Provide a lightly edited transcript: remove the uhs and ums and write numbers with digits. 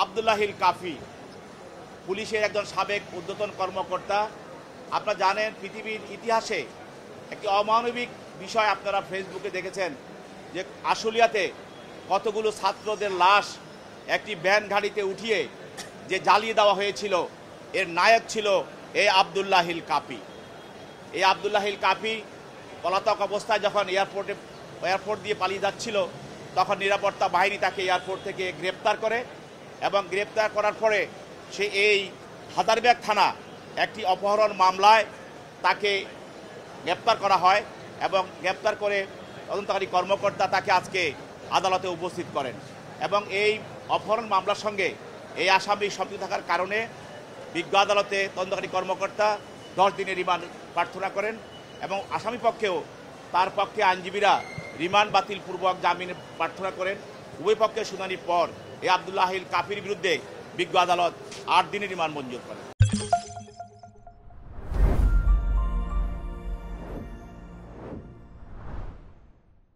আব্দুল্লাহিল কাফি পুলিশের একজন সাবেক ঊর্ধ্বতন কর্মকর্তা। আপনারা জানেন পৃথিবীর ইতিহাসে একটি অমানবিক বিষয় আপনারা ফেসবুকে দেখেছেন যে আশুলিয়াতে কতগুলো ছাত্রদের লাশ একটি ভ্যান গাড়িতে উঠিয়ে যে জ্বালিয়ে দেওয়া হয়েছিল, এর নায়ক ছিল এই আব্দুল্লাহিল কাফি। এই আব্দুল্লাহিল কাফি পলাতক অবস্থায় যখন এয়ারপোর্ট দিয়ে পালিয়ে যাচ্ছিল, তখন নিরাপত্তা বাহিনী তাকে এয়ারপোর্ট থেকে গ্রেপ্তার করে এবং গ্রেপ্তার করার পরে সে এই হাজারীবাগ থানা একটি অপহরণ মামলায় তাকে গ্রেপ্তার করা হয় এবং গ্রেপ্তার করে তদন্তকারী কর্মকর্তা তাকে আজকে আদালতে উপস্থিত করেন এবং এই অপহরণ মামলার সঙ্গে এই আসামি সম্পৃক্ত থাকার কারণে বিজ্ঞ আদালতে তদন্তকারী কর্মকর্তা 10 দিনের রিমান্ড প্রার্থনা করেন এবং আসামি পক্ষেও তার পক্ষে আইনজীবীরা রিমান্ড বাতিল পূর্বক জামিন প্রার্থনা করেন। উভয় পক্ষের শুনানির পর এই আব্দুল্লাহিল কাফির বিরুদ্ধে বিজ্ঞ আদালত 8 দিনের রিমান্ড মঞ্জুর করেন।